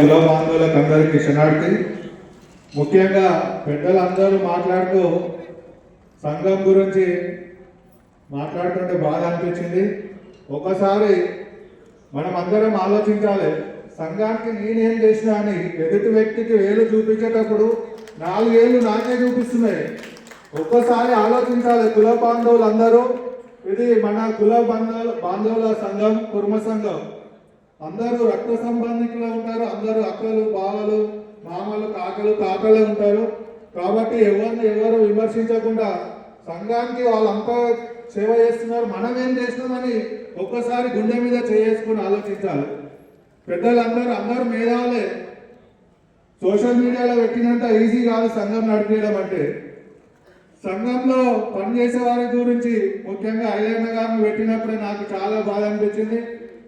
కుల బాంధవులకు అందరికీ శరణార్థి. ముఖ్యంగా పెద్దలందరూ మాట్లాడుతూ సంఘం గురించి మాట్లాడుతుంటే బాగా అనిపించింది. ఒకసారి మనం అందరం ఆలోచించాలి, సంఘానికి నేనేం చేసినా అని. ఎదుటి వ్యక్తికి వేలు చూపించేటప్పుడు 4 ఏళ్ళు నాకే చూపిస్తున్నాయి. ఒక్కసారి ఆలోచించాలి. కుల బాంధవులందరూ, ఇది మన కుల బాంధవుల సంఘం, కుర్మ సంఘం. అందరూ రక్త సంబంధికులు ఉంటారు. అందరూ అక్కలు, బావలు, మామలు, కాకలు, తాతలే ఉంటారు. కాబట్టి ఎవరు విమర్శించకుండా సంఘానికి వాళ్ళంతా సేవ చేస్తున్నారు, మనం ఏం చేస్తున్నామని ఒక్కసారి గుండె మీద చేసుకుని ఆలోచించాలి. అందరూ మేధావులే. సోషల్ మీడియాలో పెట్టినంత ఈజీ కాదు సంఘం నడిపేయడం అంటే. సంఘంలో పనిచేసే వారి గురించి ముఖ్యంగా ఐలన్న గారిని పెట్టినప్పుడే నాకు చాలా బాధ అనిపించింది.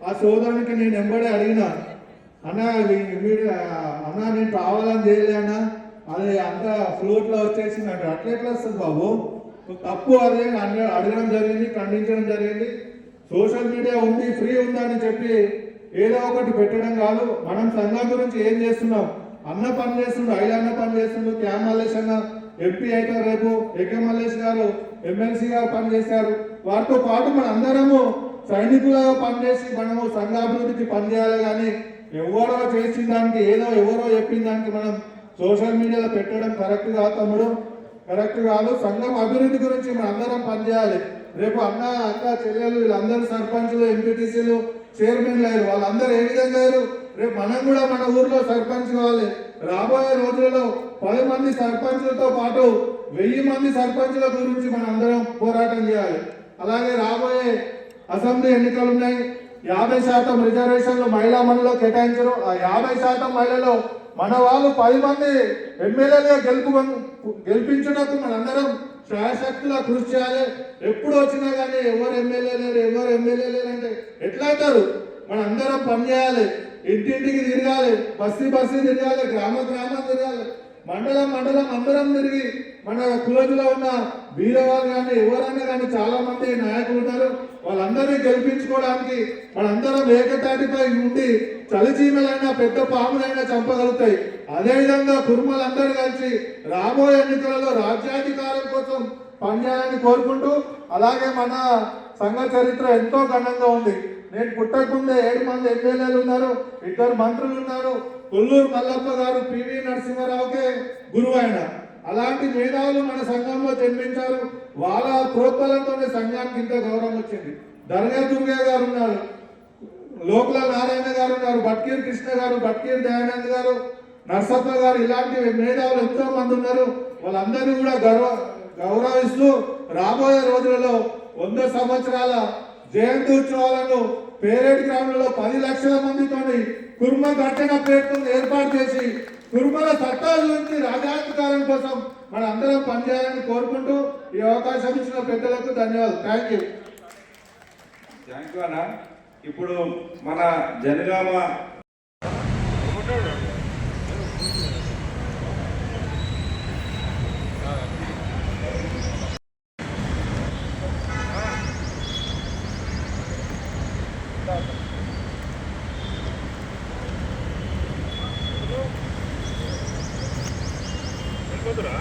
ఆ సోదరునికి నేను ఎంబడే అడిగినా, అన్నా నేను కావాలని చేయలే అన్నా, అది అంత ఫ్లోట్లో వచ్చేసింది అంటే. అట్లెట్లా వస్తుంది బాబు, తప్పు. అదే అడగడం జరిగింది, ఖండించడం జరిగింది. సోషల్ మీడియా ఉంది, ఫ్రీ ఉందని చెప్పి ఏదో ఒకటి పెట్టడం కాదు. మనం సంఘం గురించి ఏం చేస్తున్నాం? అన్న పని చేస్తుండు, ఐలన్న పని చేస్తుండు, క్యామ్ మల్లేష్ అన్న ఎంపీ అయితే రేపు ఎకే మల్లేష్ గారు ఎమ్మెల్సీగా పనిచేశారు. వారితో పాటు మన అందరము సైనికులుగా పనిచేసి మనము సంఘాభివృద్ధికి పనిచేయాలి. కానీ ఎవరో చేసిన దానికి, ఎవరో చెప్పిన దానికి మనం సోషల్ మీడియాలో పెట్టడం కరెక్ట్ కాదు తమ్ముడు, కరెక్ట్ కాదు. సంఘం అభివృద్ధి గురించి మనం అందరం పనిచేయాలి. రేపు అక్క చెల్లెలు వీళ్ళందరూ సర్పంచులు, ఎంపీటీసీలు, చైర్మన్లు అయ్యారు. వాళ్ళందరూ ఏ విధంగా అయ్యారు? రేపు మనం కూడా మన ఊర్లో సర్పంచ్ కావాలి. రాబోయే రోజులలో 10 మంది సర్పంచులతో పాటు 1000 మంది సర్పంచుల గురించి మనం అందరం పోరాటం చేయాలి. అలాగే రాబోయే అసెంబ్లీ ఎన్నికలు ఉన్నాయి. 50% రిజర్వేషన్లు మహిళా మనలో కేటాయించరు. ఆ 50% మహిళలో మన వాళ్ళు 10 మంది ఎమ్మెల్యేలుగా గెలిపించడానికి మనందరం శాయశక్తిలో కృషి చేయాలి. ఎప్పుడు వచ్చినా కానీ ఎవరు ఎమ్మెల్యే లేరు అంటే ఎట్లా అవుతారు? మనందరం పనిచేయాలి. ఇంటింటికి తిరగాలి, బస్సు తిరగాలి, గ్రామం తిరగాలి, మండలం అందరం తిరిగి మన కులజులో ఉన్న వీరవాళ్ళు కానీ ఎవరైనా కానీ చాలా మంది నాయకులు ఉన్నారు. వాళ్ళందరినీ గెలిపించుకోవడానికి మనందరం ఏకతాటిపై ఉండి చలిచీమలైనా పెద్ద పాములైనా చంపగలుగుతాయి. అదేవిధంగా కుర్మలందరూ కలిసి రాబోయే ఎన్నికలలో రాజ్యాధికారం కోసం పనిచేయాలని కోరుకుంటూ, అలాగే మన సంఘ చరిత్ర ఎంతో ఘనంగా ఉంది. నేను పుట్టకముందే 7 మంది ఎమ్మెల్యేలు ఉన్నారు, 2 మంత్రులు ఉన్నారు. కొల్లూరు మల్లప్ప గారు పివి నరసింహారావుకే గురువు ఆయన. అలాంటి మేధావులు మన సంఘంలో జన్మించారు. వాళ్ళ ప్రోత్బలంతోనే సంఘానికి ఇంత గౌరవం వచ్చింది. దర్గా దుర్గయ్య గారు ఉన్నారు, లోకల నారాయణ గారు ఉన్నారు, బట్కీర్ కృష్ణ గారు, బట్కీర్ దయానంద్ గారు, నర్సప్ప గారు, ఇలాంటి మేధావులు ఎంతో మంది ఉన్నారు. వాళ్ళందరినీ కూడా గౌరవిస్తూ రాబోయే రోజులలో 100 సంవత్సరాల జయంతి ఉత్సవాలను పేరేడ్ గ్రామంలో 10 లక్షల మందితోని కుర్మ ఘటన పేరుతో ఏర్పాటు చేసి కుర్మల చట్టాల నుంచి రాజ్యాధికారం కోసం మన అందరం పనిచేయాలని కోరుకుంటూ ఈ అవకాశం ఇచ్చిన పెద్దలకు ధన్యవాదాలు. థ్యాంక్ యూ అన్న. ఇప్పుడు మన జనగామ వెళ్ళిపోతురా